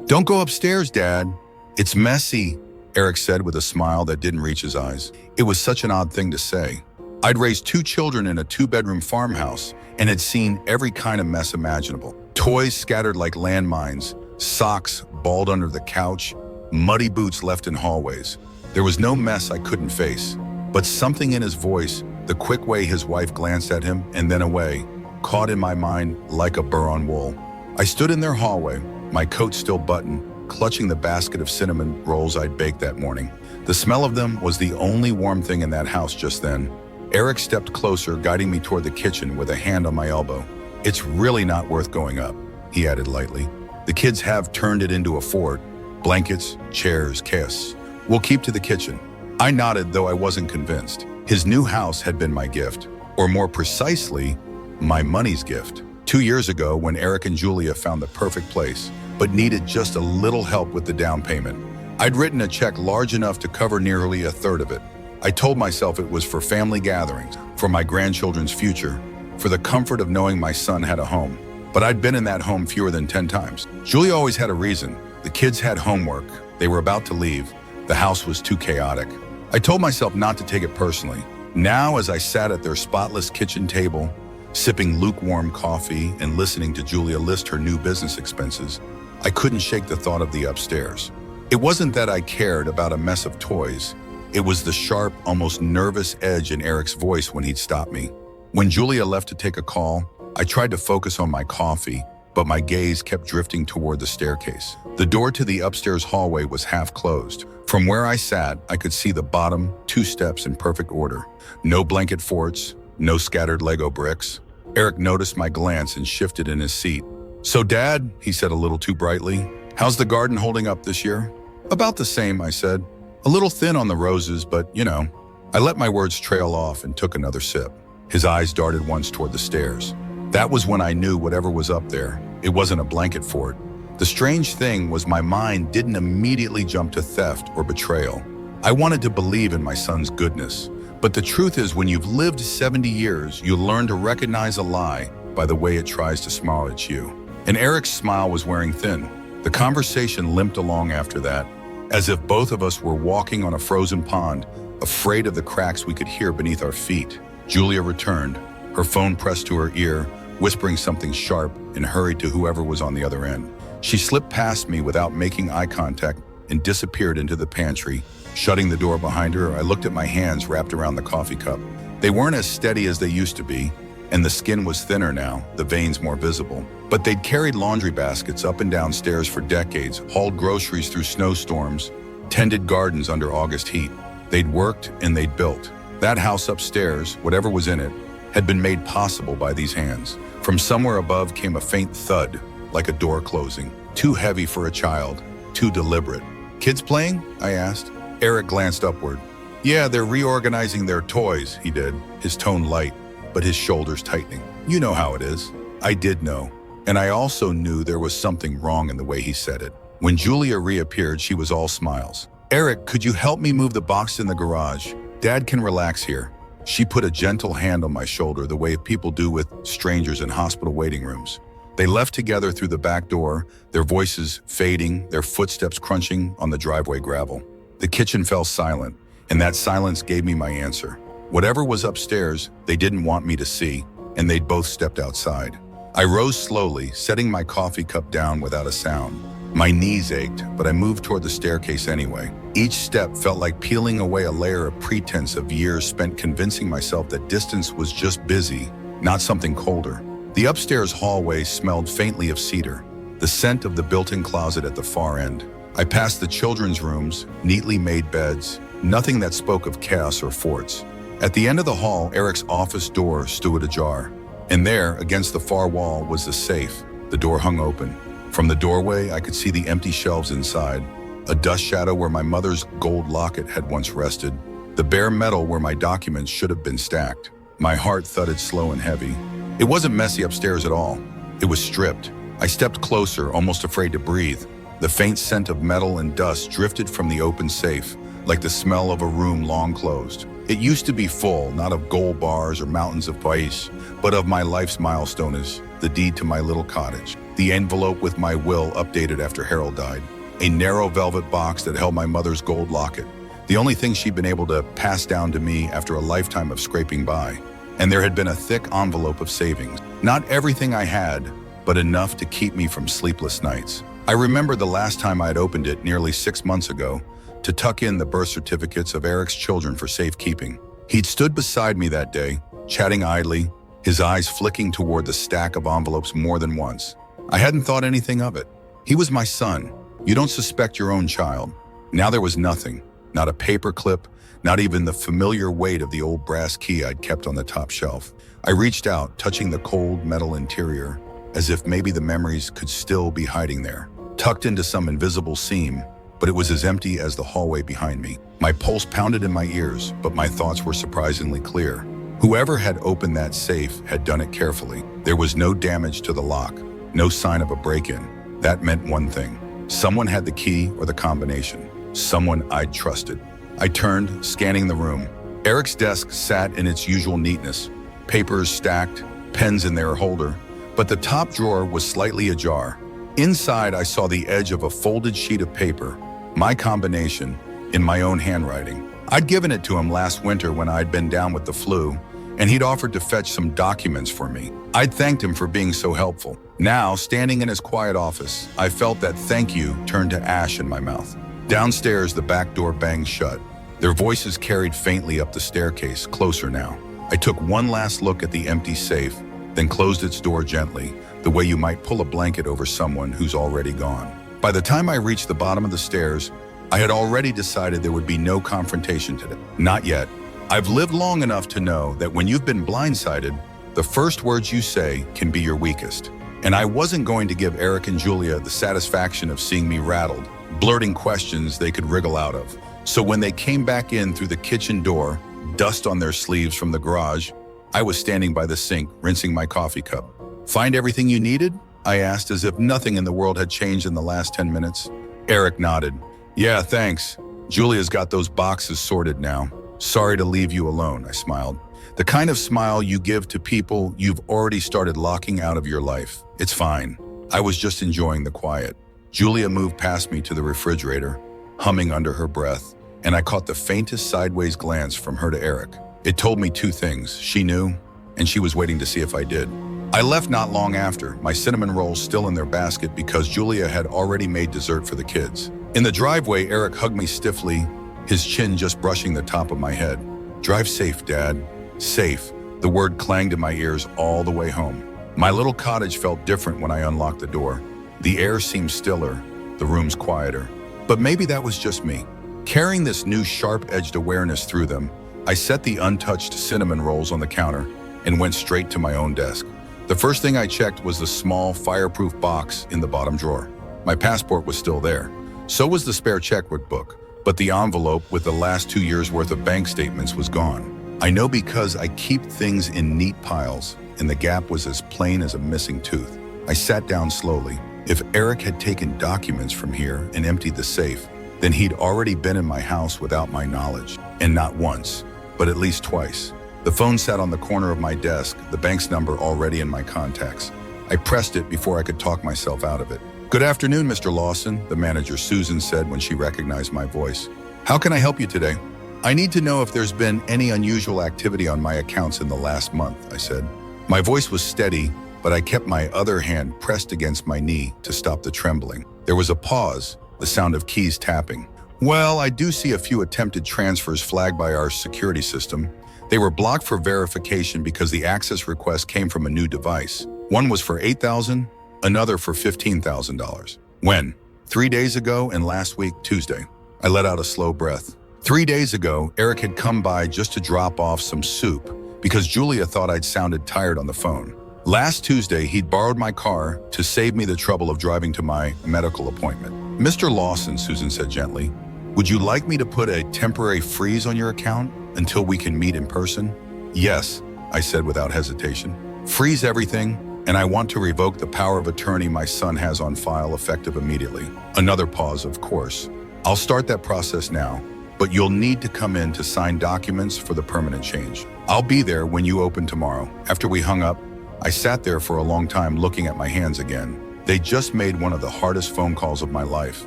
"Don't go upstairs, Dad. It's messy," Eric said with a smile that didn't reach his eyes. It was such an odd thing to say. I'd raised 2 children in a 2-bedroom farmhouse and had seen every kind of mess imaginable. Toys scattered like landmines, socks balled under the couch, muddy boots left in hallways. There was no mess I couldn't face, but something in his voice, the quick way his wife glanced at him and then away, caught in my mind like a burr on wool. I stood in their hallway, my coat still buttoned, clutching the basket of cinnamon rolls I'd baked that morning. The smell of them was the only warm thing in that house just then. Eric stepped closer, guiding me toward the kitchen with a hand on my elbow. "It's really not worth going up," he added lightly. "The kids have turned it into a fort. Blankets, chairs, chaos. We'll keep to the kitchen." I nodded, though I wasn't convinced. His new house had been my gift, or more precisely, my money's gift. 2 years ago, when Eric and Julia found the perfect place, but needed just a little help with the down payment. I'd written a check large enough to cover nearly a third of it. I told myself it was for family gatherings, for my grandchildren's future, for the comfort of knowing my son had a home. But I'd been in that home fewer than 10 times. Julia always had a reason. The kids had homework. They were about to leave. The house was too chaotic. I told myself not to take it personally. Now, as I sat at their spotless kitchen table, sipping lukewarm coffee and listening to Julia list her new business expenses, I couldn't shake the thought of the upstairs. It wasn't that I cared about a mess of toys. It was the sharp, almost nervous edge in Eric's voice when he'd stop me. When Julia left to take a call, I tried to focus on my coffee, but my gaze kept drifting toward the staircase. The door to the upstairs hallway was half closed. From where I sat, I could see the bottom 2 steps in perfect order. No blanket forts, no scattered Lego bricks. Eric noticed my glance and shifted in his seat. "So, Dad," he said a little too brightly, "how's the garden holding up this year?" "About the same," I said. "A little thin on the roses, but, you know." I let my words trail off and took another sip. His eyes darted once toward the stairs. That was when I knew whatever was up there, it wasn't a blanket fort. The strange thing was my mind didn't immediately jump to theft or betrayal. I wanted to believe in my son's goodness. But the truth is, when you've lived 70 years, you learn to recognize a lie by the way it tries to smile at you. And Eric's smile was wearing thin. The conversation limped along after that, as if both of us were walking on a frozen pond, afraid of the cracks we could hear beneath our feet. Julia returned, her phone pressed to her ear, whispering something sharp, and hurried to whoever was on the other end. She slipped past me without making eye contact and disappeared into the pantry. Shutting the door behind her, I looked at my hands wrapped around the coffee cup. They weren't as steady as they used to be, and the skin was thinner now, the veins more visible. But they'd carried laundry baskets up and down stairs for decades, hauled groceries through snowstorms, tended gardens under August heat. They'd worked and they'd built. That house upstairs, whatever was in it, had been made possible by these hands. From somewhere above came a faint thud, like a door closing. Too heavy for a child, too deliberate. "Kids playing?" I asked. Eric glanced upward. "Yeah, they're reorganizing their toys," he did, his tone light, but his shoulders tightening. "You know how it is." I did know, and I also knew there was something wrong in the way he said it. When Julia reappeared, she was all smiles. "Eric, could you help me move the box in the garage? Dad can relax here." She put a gentle hand on my shoulder, the way people do with strangers in hospital waiting rooms. They left together through the back door, their voices fading, their footsteps crunching on the driveway gravel. The kitchen fell silent, and that silence gave me my answer. Whatever was upstairs, they didn't want me to see, and they'd both stepped outside. I rose slowly, setting my coffee cup down without a sound. My knees ached, but I moved toward the staircase anyway. Each step felt like peeling away a layer of pretense of years spent convincing myself that distance was just busy, not something colder. The upstairs hallway smelled faintly of cedar, the scent of the built-in closet at the far end. I passed the children's rooms, neatly made beds, nothing that spoke of chaos or forts. At the end of the hall, Eric's office door stood ajar, and there, against the far wall, was the safe. The door hung open. From the doorway, I could see the empty shelves inside, a dust shadow where my mother's gold locket had once rested, the bare metal where my documents should have been stacked. My heart thudded slow and heavy. It wasn't messy upstairs at all. It was stripped. I stepped closer, almost afraid to breathe. The faint scent of metal and dust drifted from the open safe, like the smell of a room long closed. It used to be full, not of gold bars or mountains of pais, but of my life's milestone, the deed to my little cottage. the envelope with my will updated after Harold died, a narrow velvet box that held my mother's gold locket, the only thing she'd been able to pass down to me after a lifetime of scraping by. And there had been a thick envelope of savings. Not everything I had, but enough to keep me from sleepless nights. I remember the last time I had opened it nearly 6 months ago to tuck in the birth certificates of Eric's children for safekeeping. He'd stood beside me that day, chatting idly, his eyes flicking toward the stack of envelopes more than once. I hadn't thought anything of it. He was my son. You don't suspect your own child. Now there was nothing, not a paper clip, not even the familiar weight of the old brass key I'd kept on the top shelf. I reached out, touching the cold metal interior, as if maybe the memories could still be hiding there, tucked into some invisible seam, but it was as empty as the hallway behind me. My pulse pounded in my ears, but my thoughts were surprisingly clear. Whoever had opened that safe had done it carefully. There was no damage to the lock, no sign of a break-in. That meant one thing. Someone had the key or the combination. Someone I'd trusted. I turned, scanning the room. Eric's desk sat in its usual neatness, papers stacked, pens in their holder, but the top drawer was slightly ajar. Inside, I saw the edge of a folded sheet of paper, my combination, in my own handwriting. I'd given it to him last winter when I'd been down with the flu, and he'd offered to fetch some documents for me. I'd thanked him for being so helpful. Now, standing in his quiet office, I felt that thank you turned to ash in my mouth. Downstairs, the back door banged shut. Their voices carried faintly up the staircase, closer now. I took one last look at the empty safe, then closed its door gently, the way you might pull a blanket over someone who's already gone. By the time I reached the bottom of the stairs, I had already decided there would be no confrontation today. Not yet. I've lived long enough to know that when you've been blindsided, the first words you say can be your weakest. And I wasn't going to give Eric and Julia the satisfaction of seeing me rattled, blurting questions they could wriggle out of. So when they came back in through the kitchen door, dust on their sleeves from the garage, I was standing by the sink, rinsing my coffee cup. "Find everything you needed?" I asked, as if nothing in the world had changed in the last 10 minutes. Eric nodded. "Yeah, thanks. Julia's got those boxes sorted now. Sorry to leave you alone," I smiled. The kind of smile you give to people you've already started locking out of your life. "It's fine." I was just enjoying the quiet. Julia moved past me to the refrigerator, humming under her breath, and I caught the faintest sideways glance from her to Eric. It told me two things. She knew, and she was waiting to see if I did. I left not long after, my cinnamon rolls still in their basket because Julia had already made dessert for the kids. In the driveway, Eric hugged me stiffly, his chin just brushing the top of my head. "Drive safe, Dad." Safe. The word clanged in my ears all the way home. My little cottage felt different when I unlocked the door. The air seemed stiller, the rooms quieter. But maybe that was just me. Carrying this new sharp-edged awareness through them, I set the untouched cinnamon rolls on the counter and went straight to my own desk. The first thing I checked was the small, fireproof box in the bottom drawer. My passport was still there. So was the spare checkbook book, but the envelope with the last 2 years' worth of bank statements was gone. I know because I keep things in neat piles, and the gap was as plain as a missing tooth. I sat down slowly. If Eric had taken documents from here and emptied the safe, then he'd already been in my house without my knowledge. And not once, but at least twice. The phone sat on the corner of my desk, the bank's number already in my contacts. I pressed it before I could talk myself out of it. "Good afternoon, Mr. Lawson," the manager Susan said when she recognized my voice. "How can I help you today?" "I need to know if there's been any unusual activity on my accounts in the last month," I said. My voice was steady, but I kept my other hand pressed against my knee to stop the trembling. There was a pause, the sound of keys tapping. "Well, I do see a few attempted transfers flagged by our security system. They were blocked for verification because the access request came from a new device. One was for $8,000, another for $15,000. When? 3 days ago and last week, Tuesday." I let out a slow breath. 3 days ago, Eric had come by just to drop off some soup because Julia thought I'd sounded tired on the phone. Last Tuesday, he'd borrowed my car to save me the trouble of driving to my medical appointment. "Mr. Lawson," Susan said gently, "would you like me to put a temporary freeze on your account until we can meet in person?" "Yes," I said without hesitation. "Freeze everything, and I want to revoke the power of attorney my son has on file effective immediately." Another pause, of course. "I'll start that process now, but you'll need to come in to sign documents for the permanent change. I'll be there when you open tomorrow." After we hung up, I sat there for a long time looking at my hands again. They just made one of the hardest phone calls of my life.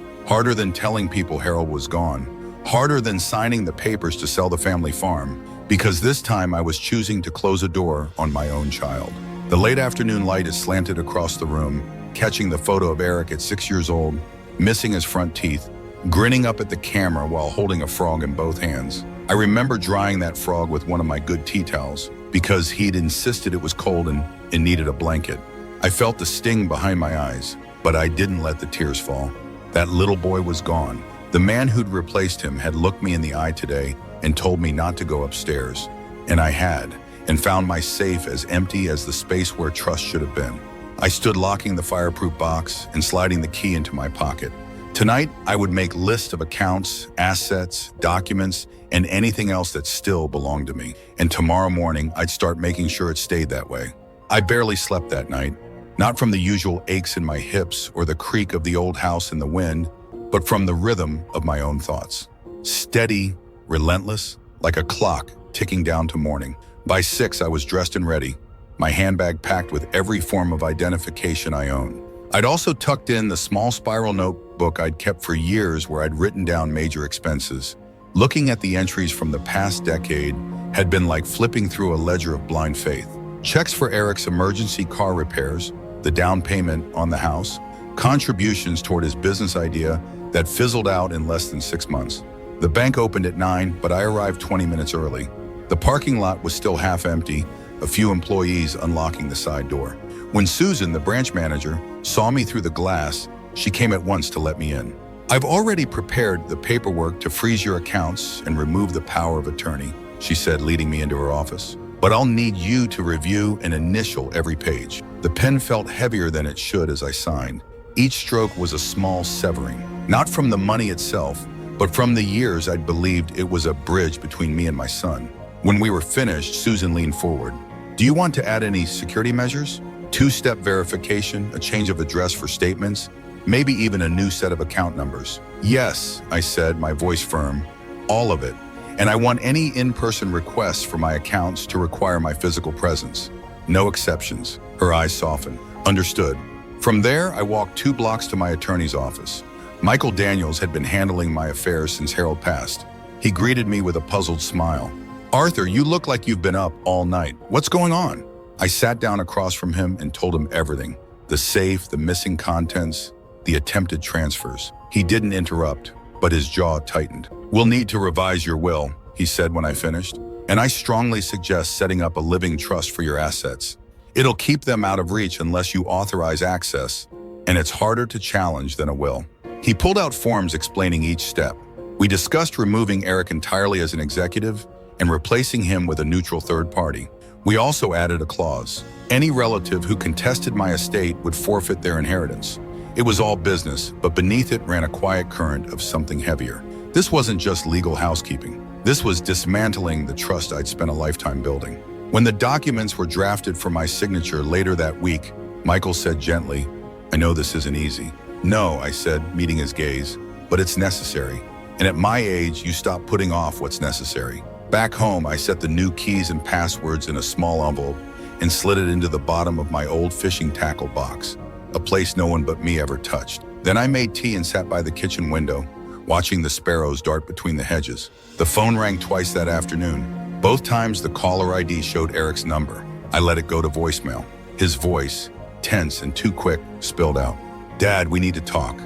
Harder than telling people Harold was gone. Harder than signing the papers to sell the family farm. Because this time I was choosing to close a door on my own child. The late afternoon light is slanted across the room, catching the photo of Eric at 6 years old, missing his front teeth, grinning up at the camera while holding a frog in both hands. I remember drying that frog with one of my good tea towels because he'd insisted it was cold and it needed a blanket. I felt the sting behind my eyes, but I didn't let the tears fall. That little boy was gone. The man who'd replaced him had looked me in the eye today and told me not to go upstairs. And I had, and found my safe as empty as the space where trust should have been. I stood locking the fireproof box and sliding the key into my pocket. Tonight, I would make lists of accounts, assets, documents, and anything else that still belonged to me. And tomorrow morning, I'd start making sure it stayed that way. I barely slept that night. Not from the usual aches in my hips or the creak of the old house in the wind, but from the rhythm of my own thoughts. Steady, relentless, like a clock ticking down to morning. By 6, I was dressed and ready, my handbag packed with every form of identification I own. I'd also tucked in the small spiral notebook I'd kept for years where I'd written down major expenses. Looking at the entries from the past decade had been like flipping through a ledger of blind faith. Checks for Eric's emergency car repairs, the down payment on the house, contributions toward his business idea that fizzled out in less than 6 months. The bank opened at 9, but I arrived 20 minutes early. The parking lot was still half empty, a few employees unlocking the side door. When Susan, the branch manager, saw me through the glass, she came at once to let me in. "I've already prepared the paperwork to freeze your accounts and remove the power of attorney," she said, leading me into her office. "But I'll need you to review and initial every page." The pen felt heavier than it should as I signed. Each stroke was a small severing, not from the money itself, but from the years I'd believed it was a bridge between me and my son. When we were finished, Susan leaned forward. "Do you want to add any security measures? 2-step verification, a change of address for statements, maybe even a new set of account numbers?" "Yes," I said, my voice firm. "All of it. And I want any in-person requests for my accounts to require my physical presence. No exceptions." Her eyes softened. "Understood." From there, I walked 2 blocks to my attorney's office. Michael Daniels had been handling my affairs since Harold passed. He greeted me with a puzzled smile. "Arthur, you look like you've been up all night. What's going on?" I sat down across from him and told him everything. The safe, the missing contents, the attempted transfers. He didn't interrupt, but his jaw tightened. "We'll need to revise your will," he said when I finished. "And I strongly suggest setting up a living trust for your assets. It'll keep them out of reach unless you authorize access, and it's harder to challenge than a will." He pulled out forms explaining each step. We discussed removing Eric entirely as an executive and replacing him with a neutral third party. We also added a clause. Any relative who contested my estate would forfeit their inheritance. It was all business, but beneath it ran a quiet current of something heavier. This wasn't just legal housekeeping. This was dismantling the trust I'd spent a lifetime building. When the documents were drafted for my signature later that week, Michael said gently, "I know this isn't easy." "No," I said, meeting his gaze, "but it's necessary. And at my age, you stop putting off what's necessary." Back home, I set the new keys and passwords in a small envelope and slid it into the bottom of my old fishing tackle box, a place no one but me ever touched. Then I made tea and sat by the kitchen window, watching the sparrows dart between the hedges. The phone rang twice that afternoon. Both times the caller ID showed Eric's number. I let it go to voicemail. His voice, tense and too quick, spilled out. "Dad, we need to talk.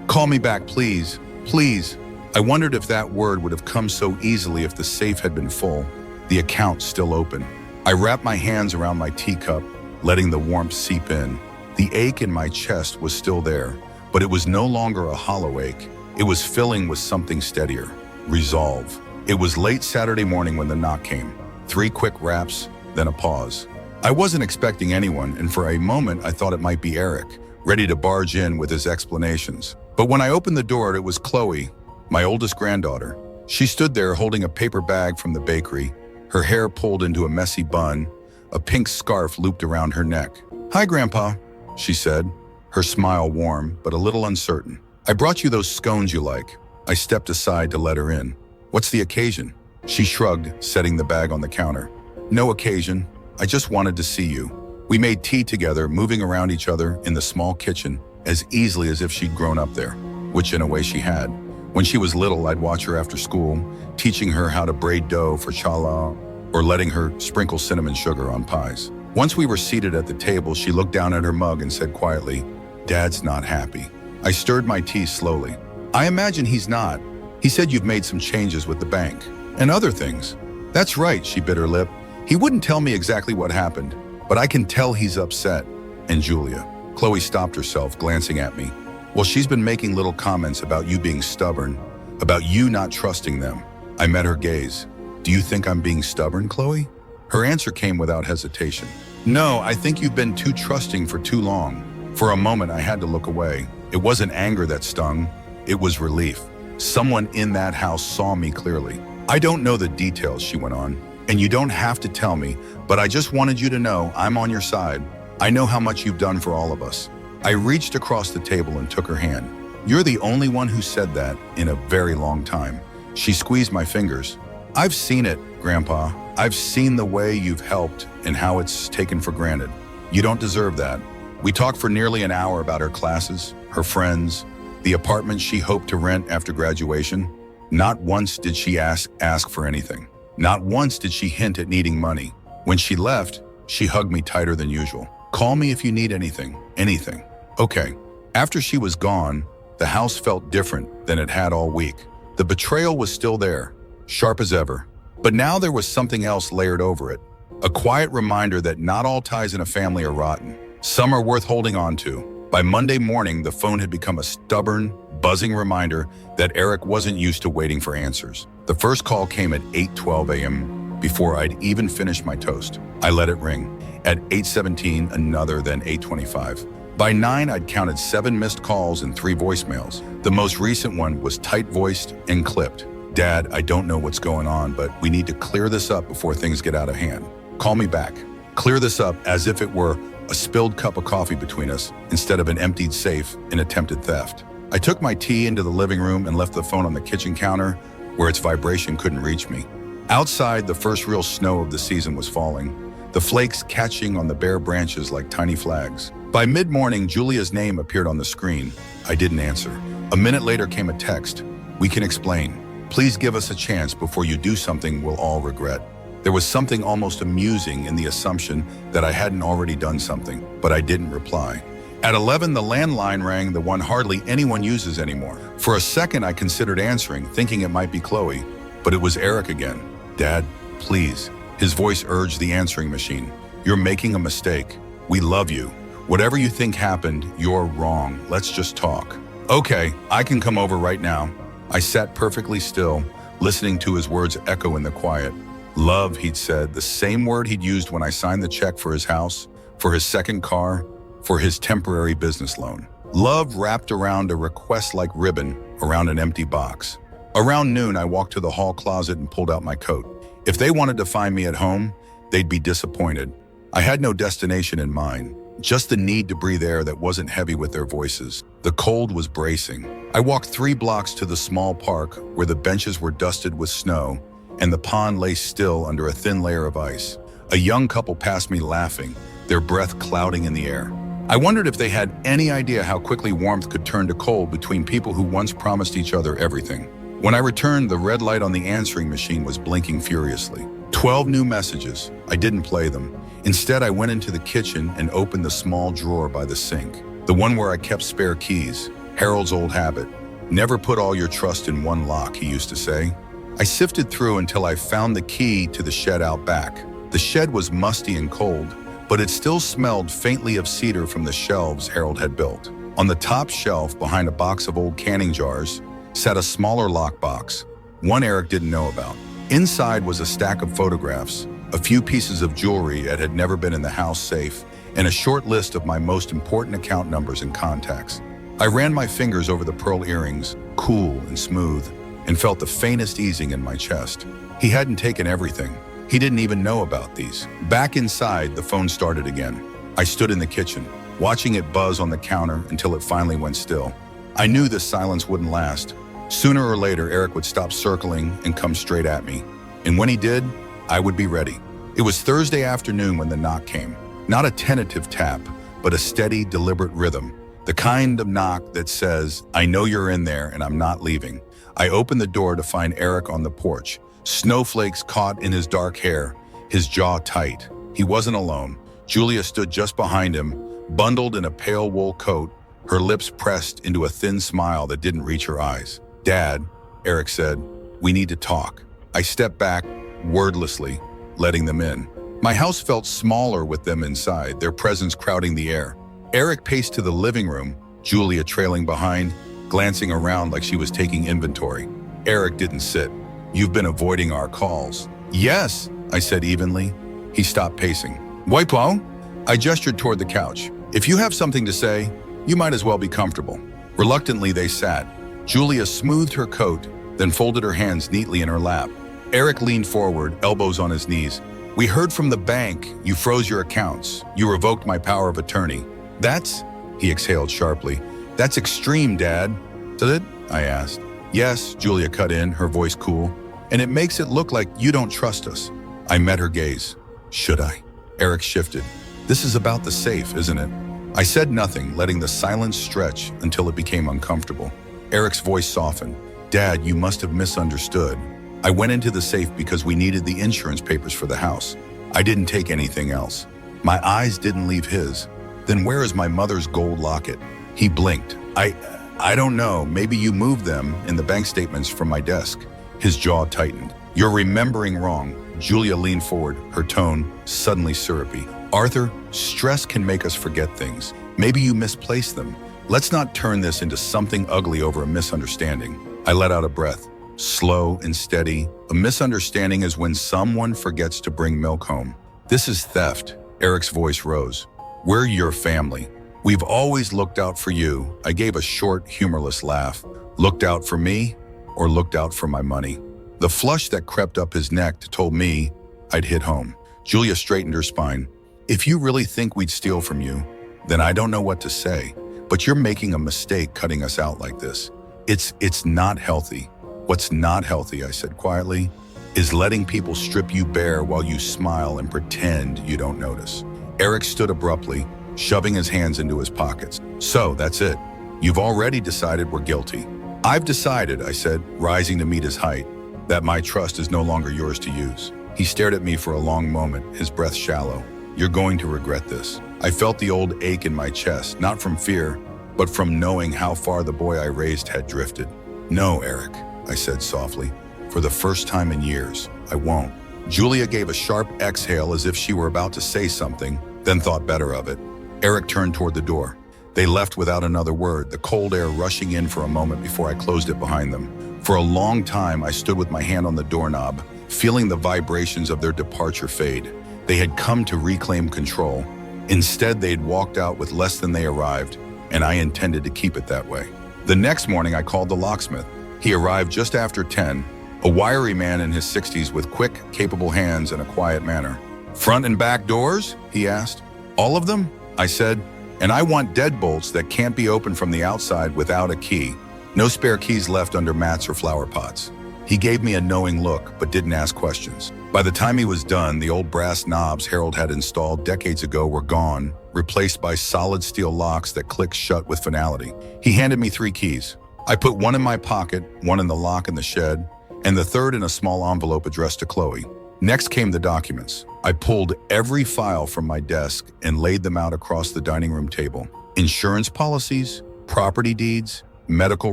Call me back, please. Please." I wondered if that word would have come so easily if the safe had been full, the account still open. I wrapped my hands around my teacup, letting the warmth seep in. The ache in my chest was still there, but it was no longer a hollow ache. It was filling with something steadier. Resolve. It was late Saturday morning when the knock came. 3 quick raps, then a pause. I wasn't expecting anyone, and for a moment I thought it might be Eric, ready to barge in with his explanations. But when I opened the door, it was Chloe, my oldest granddaughter. She stood there holding a paper bag from the bakery, her hair pulled into a messy bun, a pink scarf looped around her neck. "Hi, Grandpa," she said, her smile warm but a little uncertain. "I brought you those scones you like." I stepped aside to let her in. "What's the occasion?" She shrugged, setting the bag on the counter. "No occasion. I just wanted to see you." We made tea together, moving around each other in the small kitchen as easily as if she'd grown up there, which in a way she had. When she was little, I'd watch her after school, teaching her how to braid dough for challah or letting her sprinkle cinnamon sugar on pies. Once we were seated at the table, she looked down at her mug and said quietly, "Dad's not happy." I stirred my tea slowly. "I imagine he's not. He said you've made some changes with the bank and other things." "That's right," she bit her lip. "He wouldn't tell me exactly what happened, but I can tell he's upset." "And Julia?" Chloe stopped herself, glancing at me. "Well, she's been making little comments about you being stubborn, about you not trusting them." I met her gaze. "Do you think I'm being stubborn, Chloe?" Her answer came without hesitation. "No, I think you've been too trusting for too long." For a moment, I had to look away. It wasn't anger that stung. It was relief. Someone in that house saw me clearly. "I don't know the details," she went on, "and you don't have to tell me, but I just wanted you to know I'm on your side. I know how much you've done for all of us." I reached across the table and took her hand. "You're the only one who said that in a very long time." She squeezed my fingers. "I've seen it, Grandpa. I've seen the way you've helped and how it's taken for granted. You don't deserve that." We talked for nearly an hour about her classes, her friends, the apartment she hoped to rent after graduation. Not once did she ask for anything. Not once did she hint at needing money. When she left, she hugged me tighter than usual. "Call me if you need anything, anything." Okay. After she was gone, the house felt different than it had all week. The betrayal was still there, sharp as ever. But now there was something else layered over it. A quiet reminder that not all ties in a family are rotten. Some are worth holding on to. By Monday morning, the phone had become a stubborn, buzzing reminder that Eric wasn't used to waiting for answers. The first call came at 8:12 a.m. before I'd even finished my toast. I let it ring. At 8:17, another, then 8:25. By 9, I'd counted 7 missed calls and 3 voicemails. The most recent one was tight-voiced and clipped. "Dad, I don't know what's going on, but we need to clear this up before things get out of hand. Call me back." Clear this up as if it were a spilled cup of coffee between us instead of an emptied safe in attempted theft. I took my tea into the living room and left the phone on the kitchen counter where its vibration couldn't reach me. Outside, the first real snow of the season was falling, the flakes catching on the bare branches like tiny flags. By mid-morning, Julia's name appeared on the screen. I didn't answer. A minute later came a text. "We can explain. Please give us a chance before you do something we'll all regret." There was something almost amusing in the assumption that I hadn't already done something, but I didn't reply. At 11, the landline rang, the one hardly anyone uses anymore. For a second, I considered answering, thinking it might be Chloe, but it was Eric again. "Dad, please." His voice urged the answering machine. "You're making a mistake. We love you. Whatever you think happened, you're wrong. Let's just talk." "Okay, I can come over right now." I sat perfectly still, listening to his words echo in the quiet. "Love," he'd said, the same word he'd used when I signed the check for his house, for his second car, for his temporary business loan. Love wrapped around a request-like ribbon around an empty box. Around noon, I walked to the hall closet and pulled out my coat. If they wanted to find me at home, they'd be disappointed. I had no destination in mind, just the need to breathe air that wasn't heavy with their voices. The cold was bracing. I walked 3 blocks to the small park where the benches were dusted with snow and the pond lay still under a thin layer of ice. A young couple passed me laughing, their breath clouding in the air. I wondered if they had any idea how quickly warmth could turn to cold between people who once promised each other everything. When I returned, the red light on the answering machine was blinking furiously. 12 new messages. I didn't play them. Instead, I went into the kitchen and opened the small drawer by the sink, the one where I kept spare keys. Harold's old habit. "Never put all your trust in one lock," he used to say. I sifted through until I found the key to the shed out back. The shed was musty and cold, but it still smelled faintly of cedar from the shelves Harold had built. On the top shelf, behind a box of old canning jars, sat a smaller lockbox, one Eric didn't know about. Inside was a stack of photographs, a few pieces of jewelry that had never been in the house safe, and a short list of my most important account numbers and contacts. I ran my fingers over the pearl earrings, cool and smooth, and felt the faintest easing in my chest. He hadn't taken everything. He didn't even know about these. Back inside, the phone started again. I stood in the kitchen, watching it buzz on the counter until it finally went still. I knew this silence wouldn't last. Sooner or later, Eric would stop circling and come straight at me. And when he did, I would be ready. It was Thursday afternoon when the knock came. Not a tentative tap, but a steady, deliberate rhythm. The kind of knock that says, I know you're in there and I'm not leaving. I opened the door to find Eric on the porch, snowflakes caught in his dark hair, his jaw tight. He wasn't alone. Julia stood just behind him, bundled in a pale wool coat, her lips pressed into a thin smile that didn't reach her eyes. Dad, Eric said, we need to talk. I stepped back, wordlessly, letting them in. My house felt smaller with them inside, their presence crowding the air. Eric paced to the living room, Julia trailing behind, glancing around like she was taking inventory. Eric didn't sit. You've been avoiding our calls. Yes, I said evenly. He stopped pacing. Waipo? I gestured toward the couch. If you have something to say, you might as well be comfortable. Reluctantly, they sat. Julia smoothed her coat, then folded her hands neatly in her lap. Eric leaned forward, elbows on his knees. We heard from the bank. You froze your accounts. You revoked my power of attorney. That's, he exhaled sharply. That's extreme, Dad. Did it? I asked. Yes, Julia cut in, her voice cool. And it makes it look like you don't trust us. I met her gaze. Should I? Eric shifted. This is about the safe, isn't it? I said nothing, letting the silence stretch until it became uncomfortable. Eric's voice softened. Dad, you must have misunderstood. I went into the safe because we needed the insurance papers for the house. I didn't take anything else. My eyes didn't leave his. Then where is my mother's gold locket? He blinked. I don't know. Maybe you moved them in the bank statements from my desk. His jaw tightened. You're remembering wrong. Julia leaned forward, her tone suddenly syrupy. Arthur, stress can make us forget things. Maybe you misplaced them. Let's not turn this into something ugly over a misunderstanding. I let out a breath, slow and steady. A misunderstanding is when someone forgets to bring milk home. This is theft. Eric's voice rose. We're your family. We've always looked out for you. I gave a short, humorless laugh. Looked out for me or looked out for my money? The flush that crept up his neck told me I'd hit home. Julia straightened her spine. If you really think we'd steal from you, then I don't know what to say. But you're making a mistake cutting us out like this. It's not healthy. What's not healthy, I said quietly, is letting people strip you bare while you smile and pretend you don't notice. Eric stood abruptly, shoving his hands into his pockets. So, that's it. You've already decided we're guilty. I've decided, I said, rising to meet his height, that my trust is no longer yours to use. He stared at me for a long moment, his breath shallow. You're going to regret this. I felt the old ache in my chest, not from fear, but from knowing how far the boy I raised had drifted. No, Eric, I said softly. For the first time in years, I won't. Julia gave a sharp exhale as if she were about to say something, then thought better of it. Eric turned toward the door. They left without another word, the cold air rushing in for a moment before I closed it behind them. For a long time, I stood with my hand on the doorknob, feeling the vibrations of their departure fade. They had come to reclaim control. Instead, they'd walked out with less than they arrived, and I intended to keep it that way. The next morning, I called the locksmith. He arrived just after 10, a wiry man in his 60s with quick, capable hands and a quiet manner. Front and back doors? He asked. All of them? I said, and I want deadbolts that can't be opened from the outside without a key. No spare keys left under mats or flower pots. He gave me a knowing look, but didn't ask questions. By the time he was done, the old brass knobs Harold had installed decades ago were gone, replaced by solid steel locks that clicked shut with finality. He handed me 3 keys. I put one in my pocket, one in the lock in the shed, and the third in a small envelope addressed to Chloe. Next came the documents. I pulled every file from my desk and laid them out across the dining room table. Insurance policies, property deeds, medical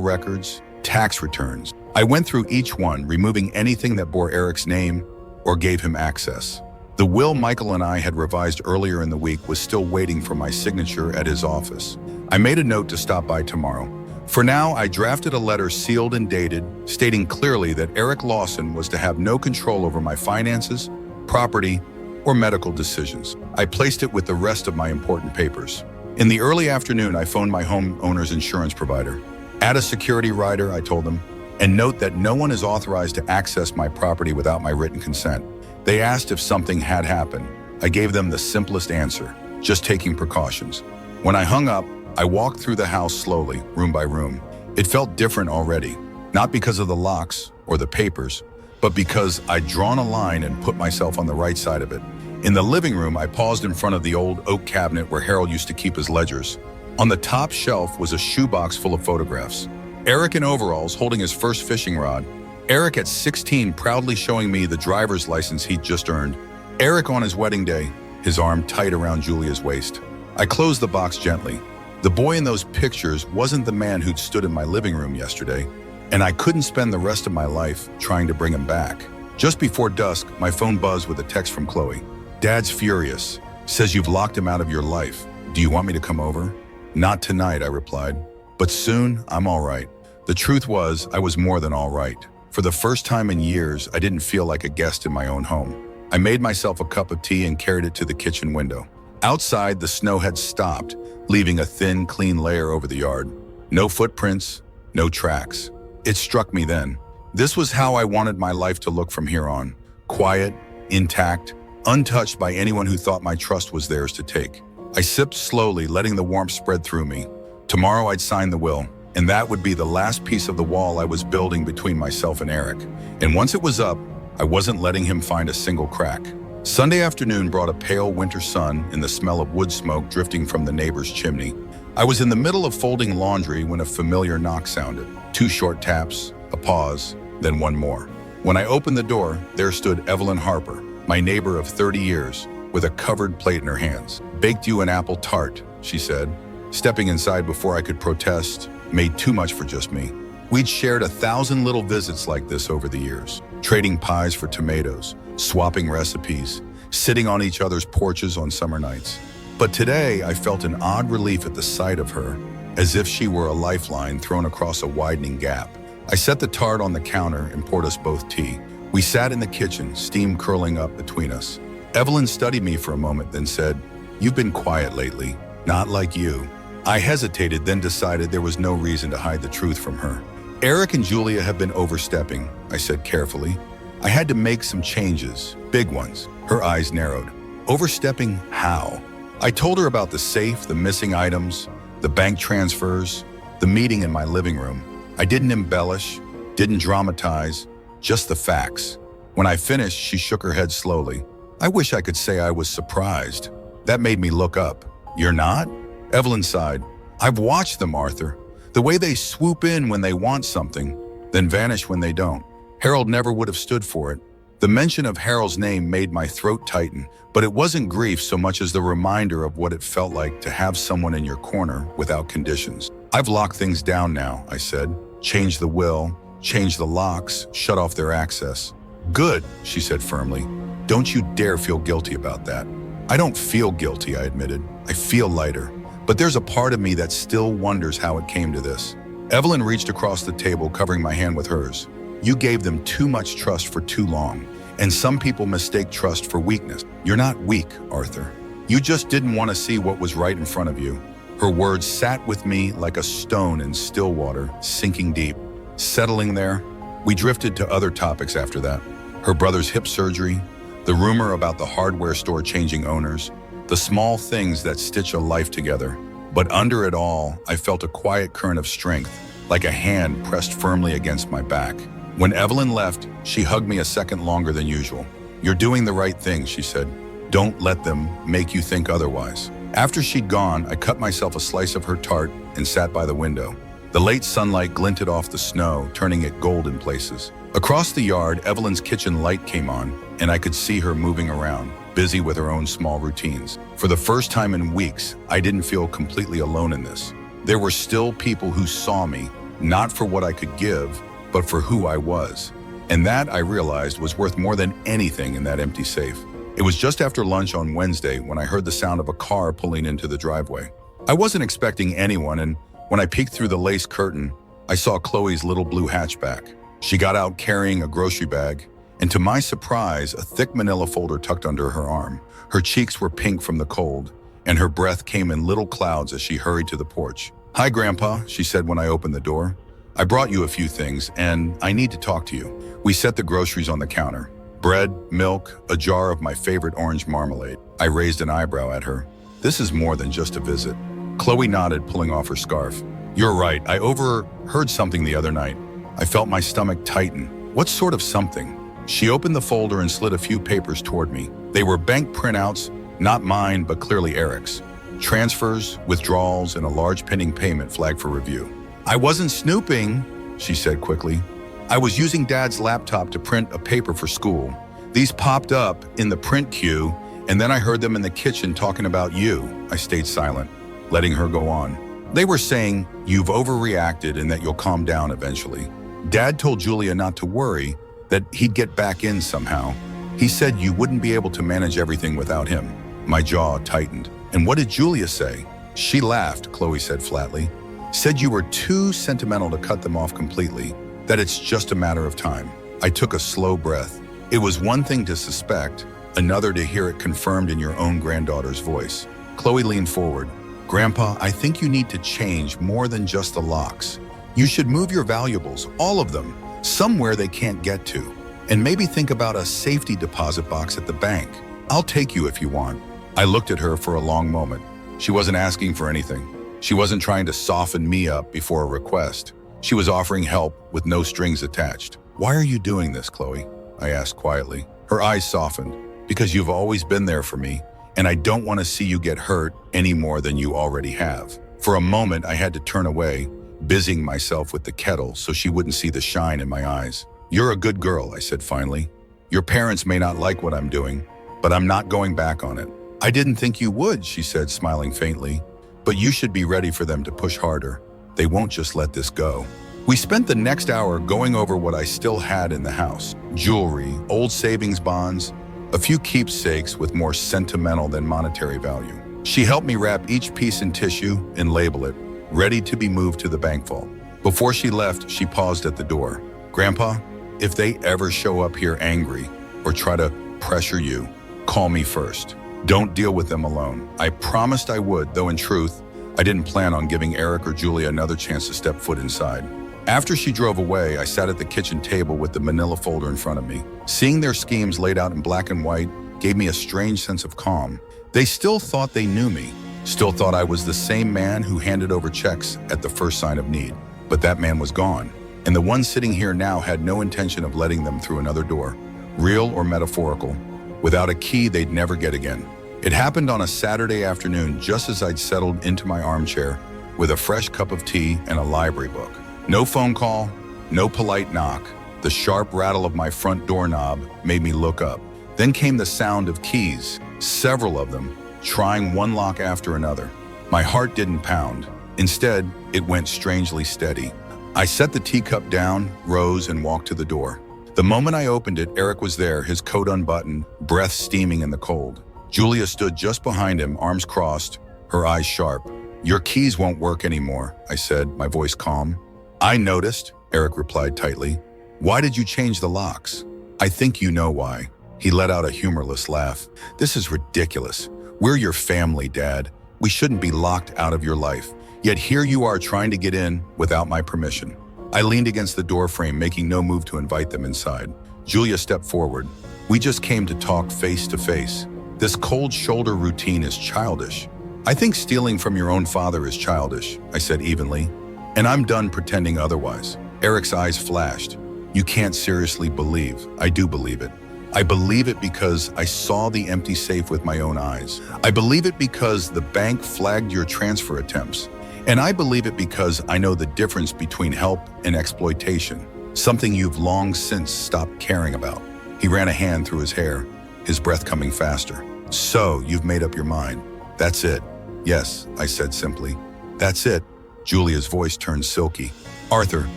records, tax returns. I went through each one, removing anything that bore Eric's name or gave him access. The will Michael and I had revised earlier in the week was still waiting for my signature at his office. I made a note to stop by tomorrow. For now, I drafted a letter sealed and dated, stating clearly that Eric Lawson was to have no control over my finances, property, or medical decisions. I placed it with the rest of my important papers. In the early afternoon, I phoned my homeowner's insurance provider. Add a security rider, I told them, and note that no one is authorized to access my property without my written consent. They asked if something had happened. I gave them the simplest answer, just taking precautions. When I hung up, I walked through the house slowly, room by room. It felt different already, not because of the locks or the papers, but because I'd drawn a line and put myself on the right side of it. In the living room, I paused in front of the old oak cabinet where Harold used to keep his ledgers. On the top shelf was a shoebox full of photographs. Eric in overalls holding his first fishing rod. Eric at 16 proudly showing me the driver's license he'd just earned. Eric on his wedding day, his arm tight around Julia's waist. I closed the box gently. The boy in those pictures wasn't the man who'd stood in my living room yesterday, and I couldn't spend the rest of my life trying to bring him back. Just before dusk, my phone buzzed with a text from Chloe. "Dad's furious. Says you've locked him out of your life. Do you want me to come over?" "Not tonight," I replied. "But soon, I'm all right." The truth was, I was more than all right. For the first time in years, I didn't feel like a guest in my own home. I made myself a cup of tea and carried it to the kitchen window. Outside, the snow had stopped, leaving a thin, clean layer over the yard. No footprints, no tracks. It struck me then. This was how I wanted my life to look from here on. Quiet, intact, untouched by anyone who thought my trust was theirs to take. I sipped slowly, letting the warmth spread through me. Tomorrow I'd sign the will, and that would be the last piece of the wall I was building between myself and Eric. And once it was up, I wasn't letting him find a single crack. Sunday afternoon brought a pale winter sun and the smell of wood smoke drifting from the neighbor's chimney. I was in the middle of folding laundry when a familiar knock sounded. 2 short taps, a pause, then one more. When I opened the door, there stood Evelyn Harper, my neighbor of 30 years, with a covered plate in her hands. "Baked you an apple tart," she said. Stepping inside before I could protest made too much for just me. We'd shared 1,000 little visits like this over the years, trading pies for tomatoes, swapping recipes, sitting on each other's porches on summer nights. But today, I felt an odd relief at the sight of her, as if she were a lifeline thrown across a widening gap. I set the tart on the counter and poured us both tea. We sat in the kitchen, steam curling up between us. Evelyn studied me for a moment, then said, "You've been quiet lately. Not like you." I hesitated, then decided there was no reason to hide the truth from her. "Eric and Julia have been overstepping," I said carefully. "I had to make some changes, big ones." Her eyes narrowed. "Overstepping how?" I told her about the safe, the missing items, the bank transfers, the meeting in my living room. I didn't embellish, didn't dramatize, just the facts. When I finished, she shook her head slowly. I wish I could say I was surprised. That made me look up. "You're not?" Evelyn sighed. "I've watched them, Arthur. The way they swoop in when they want something, then vanish when they don't. Harold never would have stood for it." The mention of Harold's name made my throat tighten, but it wasn't grief so much as the reminder of what it felt like to have someone in your corner without conditions. "I've locked things down now," I said. "Changed the will, changed the locks, shut off their access." "Good," she said firmly. "Don't you dare feel guilty about that." "I don't feel guilty," I admitted. "I feel lighter. But there's a part of me that still wonders how it came to this." Evelyn reached across the table, covering my hand with hers. "You gave them too much trust for too long, and some people mistake trust for weakness. You're not weak, Arthur. You just didn't want to see what was right in front of you." Her words sat with me like a stone in still water, sinking deep. Settling there, we drifted to other topics after that. Her brother's hip surgery, the rumor about the hardware store changing owners, the small things that stitch a life together. But under it all, I felt a quiet current of strength, like a hand pressed firmly against my back. When Evelyn left, she hugged me a second longer than usual. "You're doing the right thing," she said. "Don't let them make you think otherwise." After she'd gone, I cut myself a slice of her tart and sat by the window. The late sunlight glinted off the snow, turning it gold in places. Across the yard, Evelyn's kitchen light came on, and I could see her moving around, busy with her own small routines. For the first time in weeks, I didn't feel completely alone in this. There were still people who saw me, not for what I could give, but for who I was. And that, I realized, was worth more than anything in that empty safe. It was just after lunch on Wednesday when I heard the sound of a car pulling into the driveway. I wasn't expecting anyone, and when I peeked through the lace curtain, I saw Chloe's little blue hatchback. She got out carrying a grocery bag, and to my surprise, a thick manila folder tucked under her arm. Her cheeks were pink from the cold, and her breath came in little clouds as she hurried to the porch. "Hi, Grandpa," she said when I opened the door. "I brought you a few things, and I need to talk to you." We set the groceries on the counter. Bread, milk, a jar of my favorite orange marmalade. I raised an eyebrow at her. "This is more than just a visit." Chloe nodded, pulling off her scarf. "You're right, I overheard something the other night. I felt my stomach tighten." "What sort of something?" She opened the folder and slid a few papers toward me. They were bank printouts, not mine, but clearly Eric's. Transfers, withdrawals, and a large pending payment flagged for review. I wasn't snooping, she said quickly. I was using Dad's laptop to print a paper for school. These popped up in the print queue, and then I heard them in the kitchen talking about you. I stayed silent, letting her go on. They were saying, you've overreacted and that you'll calm down eventually. Dad told Julia not to worry, that he'd get back in somehow. He said you wouldn't be able to manage everything without him. My jaw tightened. And what did Julia say? She laughed, Chloe said flatly. Said you were too sentimental to cut them off completely, that it's just a matter of time. I took a slow breath. It was one thing to suspect, another to hear it confirmed in your own granddaughter's voice. Chloe leaned forward. Grandpa, I think you need to change more than just the locks. You should move your valuables, all of them, somewhere they can't get to. And maybe think about a safety deposit box at the bank. I'll take you if you want. I looked at her for a long moment. She wasn't asking for anything. She wasn't trying to soften me up before a request. She was offering help with no strings attached. Why are you doing this, Chloe? I asked quietly. Her eyes softened. Because you've always been there for me, and I don't want to see you get hurt any more than you already have. For a moment, I had to turn away, busying myself with the kettle so she wouldn't see the shine in my eyes. You're a good girl, I said finally. Your parents may not like what I'm doing, but I'm not going back on it. I didn't think you would, she said, smiling faintly. But you should be ready for them to push harder. They won't just let this go. We spent the next hour going over what I still had in the house. Jewelry, old savings bonds, a few keepsakes with more sentimental than monetary value. She helped me wrap each piece in tissue and label it, ready to be moved to the bank vault. Before she left, she paused at the door. Grandpa, if they ever show up here angry or try to pressure you, call me first. Don't deal with them alone. I promised I would, though in truth, I didn't plan on giving Eric or Julia another chance to step foot inside. After she drove away, I sat at the kitchen table with the manila folder in front of me. Seeing their schemes laid out in black and white gave me a strange sense of calm. They still thought they knew me, still thought I was the same man who handed over checks at the first sign of need. But that man was gone, and the one sitting here now had no intention of letting them through another door, real or metaphorical. Without a key they'd never get again. It happened on a Saturday afternoon, just as I'd settled into my armchair with a fresh cup of tea and a library book. No phone call, no polite knock. The sharp rattle of my front doorknob made me look up. Then came the sound of keys, several of them, trying one lock after another. My heart didn't pound. Instead, it went strangely steady. I set the teacup down, rose, and walked to the door. The moment I opened it, Eric was there, his coat unbuttoned, breath steaming in the cold. Julia stood just behind him, arms crossed, her eyes sharp. Your keys won't work anymore, I said, my voice calm. I noticed, Eric replied tightly. Why did you change the locks? I think you know why. He let out a humorless laugh. This is ridiculous. We're your family, Dad. We shouldn't be locked out of your life. Yet here you are trying to get in without my permission. I leaned against the doorframe, making no move to invite them inside. Julia stepped forward. We just came to talk face to face. This cold shoulder routine is childish. I think stealing from your own father is childish, I said evenly. And I'm done pretending otherwise. Eric's eyes flashed. You can't seriously believe. I do believe it. I believe it because I saw the empty safe with my own eyes. I believe it because the bank flagged your transfer attempts. And I believe it because I know the difference between help and exploitation, something you've long since stopped caring about. He ran a hand through his hair, his breath coming faster. So, you've made up your mind. That's it. Yes, I said simply. That's it. Julia's voice turned silky. Arthur,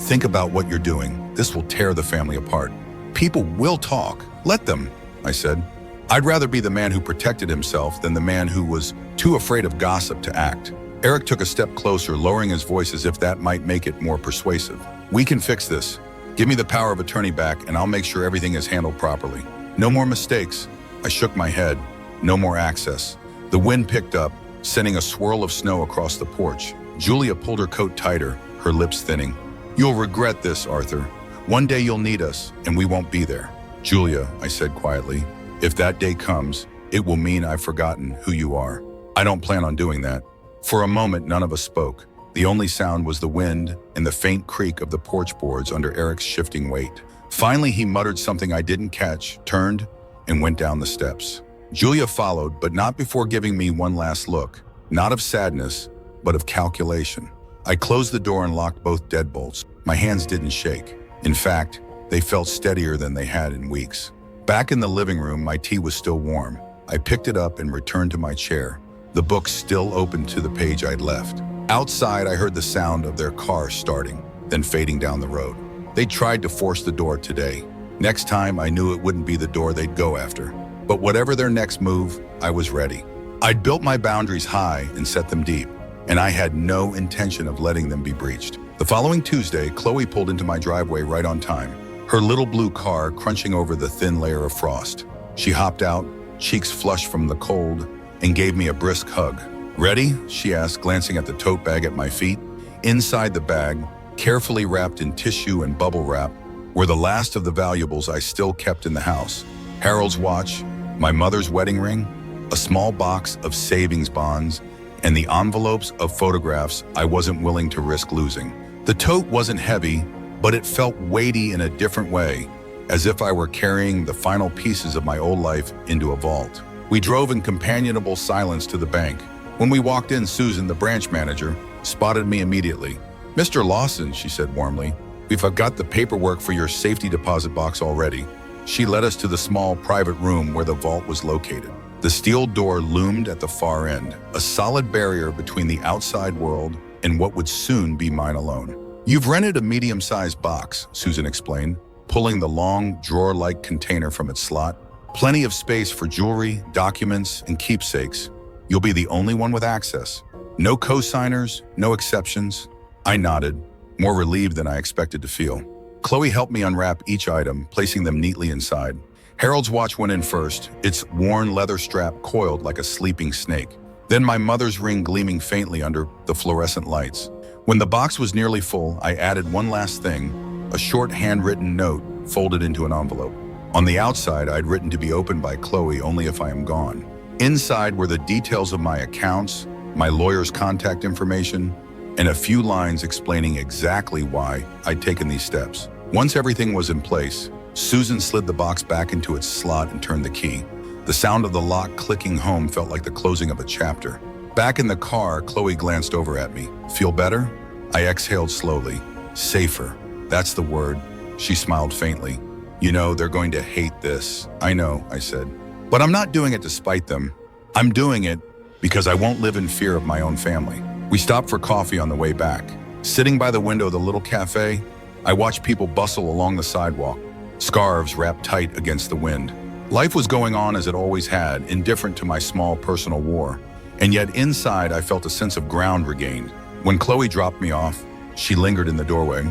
think about what you're doing. This will tear the family apart. People will talk. Let them, I said. I'd rather be the man who protected himself than the man who was too afraid of gossip to act. Eric took a step closer, lowering his voice as if that might make it more persuasive. We can fix this. Give me the power of attorney back and I'll make sure everything is handled properly. No more mistakes. I shook my head. No more access. The wind picked up, sending a swirl of snow across the porch. Julia pulled her coat tighter, her lips thinning. You'll regret this, Arthur. One day you'll need us, and we won't be there. Julia, I said quietly, if that day comes, it will mean I've forgotten who you are. I don't plan on doing that. For a moment, none of us spoke. The only sound was the wind and the faint creak of the porch boards under Eric's shifting weight. Finally, he muttered something I didn't catch, turned, and went down the steps. Julia followed, but not before giving me one last look, not of sadness, but of calculation. I closed the door and locked both deadbolts. My hands didn't shake. In fact, they felt steadier than they had in weeks. Back in the living room, my tea was still warm. I picked it up and returned to my chair, the book still open to the page I'd left. Outside, I heard the sound of their car starting, then fading down the road. They tried to force the door today. Next time, I knew it wouldn't be the door they'd go after. But whatever their next move, I was ready. I'd built my boundaries high and set them deep, and I had no intention of letting them be breached. The following Tuesday, Chloe pulled into my driveway right on time, her little blue car crunching over the thin layer of frost. She hopped out, cheeks flushed from the cold, and gave me a brisk hug. "Ready?" she asked, glancing at the tote bag at my feet. Inside the bag, carefully wrapped in tissue and bubble wrap, were the last of the valuables I still kept in the house. Harold's watch, my mother's wedding ring, a small box of savings bonds, and the envelopes of photographs I wasn't willing to risk losing. The tote wasn't heavy, but it felt weighty in a different way, as if I were carrying the final pieces of my old life into a vault. We drove in companionable silence to the bank. When we walked in, Susan, the branch manager, spotted me immediately. "Mr. Lawson," she said warmly, "we've got the paperwork for your safety deposit box already." She led us to the small private room where the vault was located. The steel door loomed at the far end, a solid barrier between the outside world and what would soon be mine alone. "You've rented a medium-sized box," Susan explained, pulling the long, drawer-like container from its slot. "Plenty of space for jewelry, documents, and keepsakes. You'll be the only one with access. No co-signers, no exceptions." I nodded, more relieved than I expected to feel. Chloe helped me unwrap each item, placing them neatly inside. Harold's watch went in first, its worn leather strap coiled like a sleeping snake. Then my mother's ring gleaming faintly under the fluorescent lights. When the box was nearly full, I added one last thing, a short handwritten note folded into an envelope. On the outside, I'd written to be opened by Chloe only if I am gone. Inside were the details of my accounts, my lawyer's contact information, and a few lines explaining exactly why I'd taken these steps. Once everything was in place, Susan slid the box back into its slot and turned the key. The sound of the lock clicking home felt like the closing of a chapter. Back in the car, Chloe glanced over at me. "Feel better?" I exhaled slowly. "Safer. That's the word." She smiled faintly. "You know, they're going to hate this." "I know," I said. "But I'm not doing it to spite them. I'm doing it because I won't live in fear of my own family." We stopped for coffee on the way back. Sitting by the window of the little cafe, I watched people bustle along the sidewalk, scarves wrapped tight against the wind. Life was going on as it always had, indifferent to my small personal war. And yet inside, I felt a sense of ground regained. When Chloe dropped me off, she lingered in the doorway.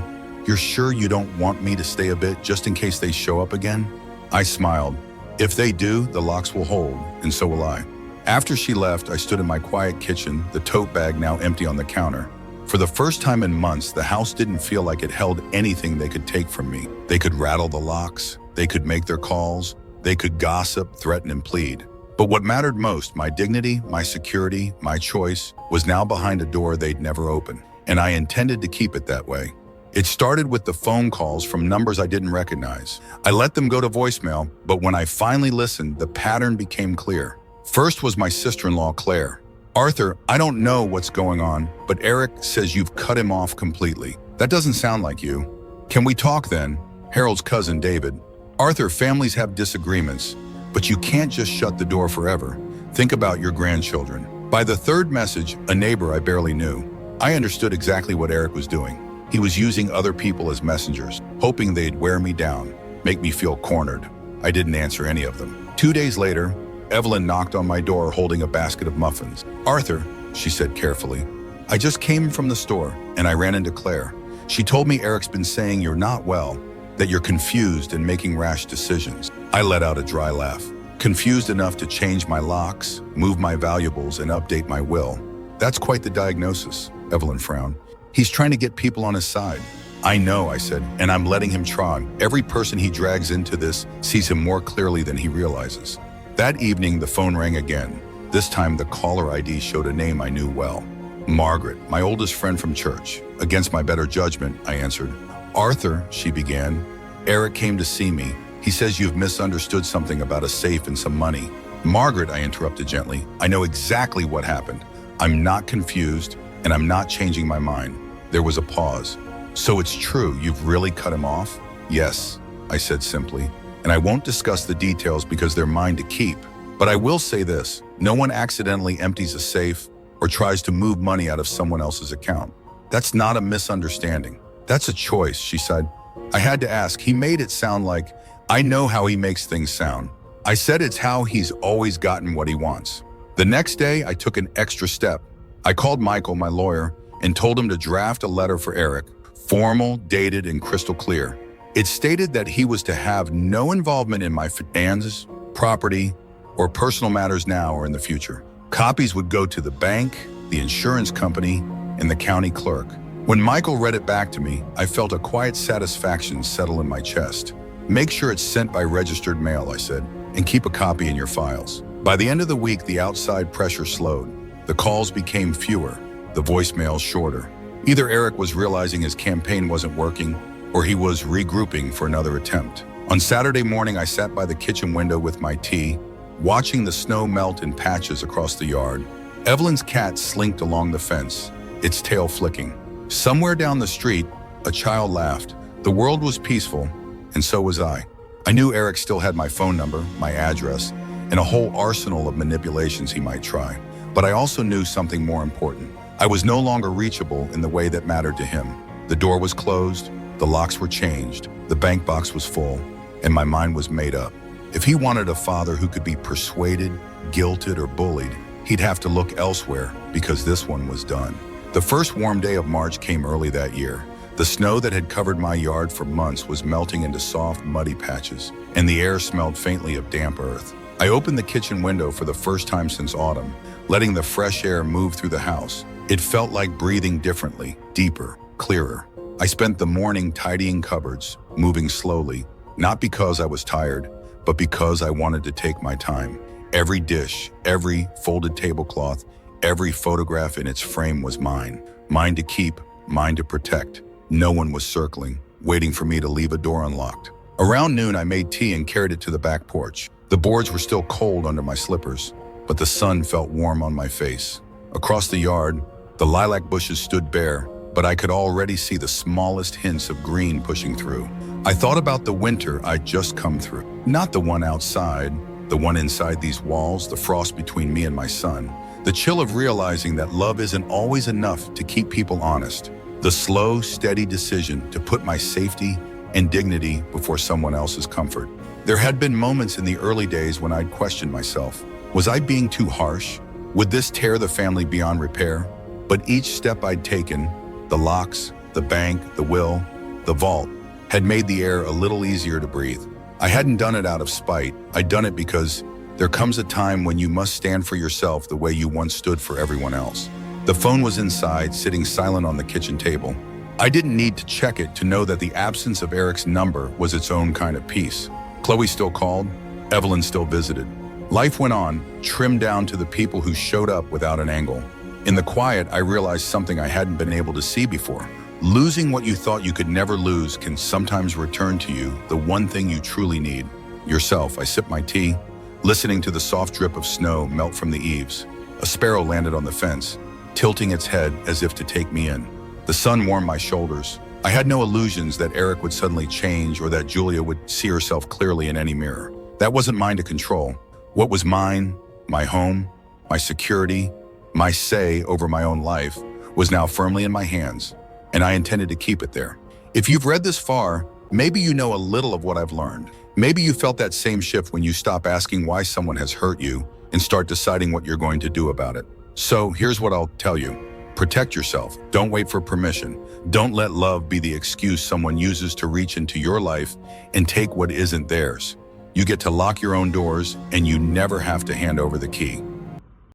"You're sure you don't want me to stay a bit, just in case they show up again?" I smiled. "If they do, the locks will hold, and so will I." After she left, I stood in my quiet kitchen, the tote bag now empty on the counter. For the first time in months, the house didn't feel like it held anything they could take from me. They could rattle the locks, they could make their calls, they could gossip, threaten, and plead. But what mattered most, my dignity, my security, my choice, was now behind a door they'd never open. And I intended to keep it that way. It started with the phone calls from numbers I didn't recognize. I let them go to voicemail, but when I finally listened, the pattern became clear. First was my sister-in-law, Claire. "Arthur, I don't know what's going on, but Eric says you've cut him off completely. That doesn't sound like you. Can we talk then?" Harold's cousin, David. "Arthur, families have disagreements, but you can't just shut the door forever. Think about your grandchildren." By the third message, a neighbor I barely knew, I understood exactly what Eric was doing. He was using other people as messengers, hoping they'd wear me down, make me feel cornered. I didn't answer any of them. 2 days later, Evelyn knocked on my door holding a basket of muffins. "Arthur," she said carefully, "I just came from the store and I ran into Claire. She told me Eric's been saying you're not well, that you're confused and making rash decisions." I let out a dry laugh. "Confused enough to change my locks, move my valuables, and update my will. That's quite the diagnosis," Evelyn frowned. "He's trying to get people on his side." "I know," I said, "and I'm letting him try. Every person he drags into this sees him more clearly than he realizes." That evening, the phone rang again. This time, the caller ID showed a name I knew well. Margaret, my oldest friend from church. Against my better judgment, I answered. Arthur, she began. Eric came to see me. He says you've misunderstood something about a safe and some money. Margaret, I interrupted gently, I know exactly what happened. I'm not confused, and I'm not changing my mind. There was a pause. So it's true, you've really cut him off? Yes, I said simply, and I won't discuss the details because they're mine to keep. But I will say this, no one accidentally empties a safe or tries to move money out of someone else's account. That's not a misunderstanding. That's a choice, she said. I had to ask, he made it sound like, I know how he makes things sound. I said it's how he's always gotten what he wants. The next day, I took an extra step. I called Michael, my lawyer, and told him to draft a letter for Eric, formal, dated, and crystal clear. It stated that he was to have no involvement in my finances, property, or personal matters now or in the future. Copies would go to the bank, the insurance company, and the county clerk. When Michael read it back to me, I felt a quiet satisfaction settle in my chest. Make sure it's sent by registered mail, I said, and keep a copy in your files. By the end of the week, the outside pressure slowed. The calls became fewer, the voicemails shorter. Either Eric was realizing his campaign wasn't working, or he was regrouping for another attempt. On Saturday morning, I sat by the kitchen window with my tea, watching the snow melt in patches across the yard. Evelyn's cat slinked along the fence, its tail flicking. Somewhere down the street, a child laughed. The world was peaceful, and so was I. I knew Eric still had my phone number, my address, and a whole arsenal of manipulations he might try. But I also knew something more important. I was no longer reachable in the way that mattered to him. The door was closed, the locks were changed, the bank box was full, and my mind was made up. If he wanted a father who could be persuaded, guilted, or bullied, he'd have to look elsewhere because this one was done. The first warm day of March came early that year. The snow that had covered my yard for months was melting into soft, muddy patches, and the air smelled faintly of damp earth. I opened the kitchen window for the first time since autumn, letting the fresh air move through the house. It felt like breathing differently, deeper, clearer. I spent the morning tidying cupboards, moving slowly, not because I was tired, but because I wanted to take my time. Every dish, every folded tablecloth, every photograph in its frame was mine. Mine to keep, mine to protect. No one was circling, waiting for me to leave a door unlocked. Around noon, I made tea and carried it to the back porch. The boards were still cold under my slippers, but the sun felt warm on my face. Across the yard, the lilac bushes stood bare, but I could already see the smallest hints of green pushing through. I thought about the winter I'd just come through. Not the one outside, the one inside these walls, the frost between me and my son. The chill of realizing that love isn't always enough to keep people honest. The slow, steady decision to put my safety and dignity before someone else's comfort. There had been moments in the early days when I'd questioned myself. Was I being too harsh? Would this tear the family beyond repair? But each step I'd taken, the locks, the bank, the will, the vault, had made the air a little easier to breathe. I hadn't done it out of spite. I'd done it because there comes a time when you must stand for yourself the way you once stood for everyone else. The phone was inside, sitting silent on the kitchen table. I didn't need to check it to know that the absence of Eric's number was its own kind of peace. Chloe still called, Evelyn still visited. Life went on, trimmed down to the people who showed up without an angle. In the quiet, I realized something I hadn't been able to see before. Losing what you thought you could never lose can sometimes return to you the one thing you truly need, yourself. I sipped my tea, listening to the soft drip of snow melt from the eaves. A sparrow landed on the fence, tilting its head as if to take me in. The sun warmed my shoulders. I had no illusions that Eric would suddenly change or that Julia would see herself clearly in any mirror. That wasn't mine to control. What was mine, my home, my security, my say over my own life, was now firmly in my hands, and I intended to keep it there. If you've read this far, maybe you know a little of what I've learned. Maybe you felt that same shift when you stop asking why someone has hurt you and start deciding what you're going to do about it. So here's what I'll tell you. Protect yourself. Don't wait for permission. Don't let love be the excuse someone uses to reach into your life and take what isn't theirs. You get to lock your own doors, and you never have to hand over the key.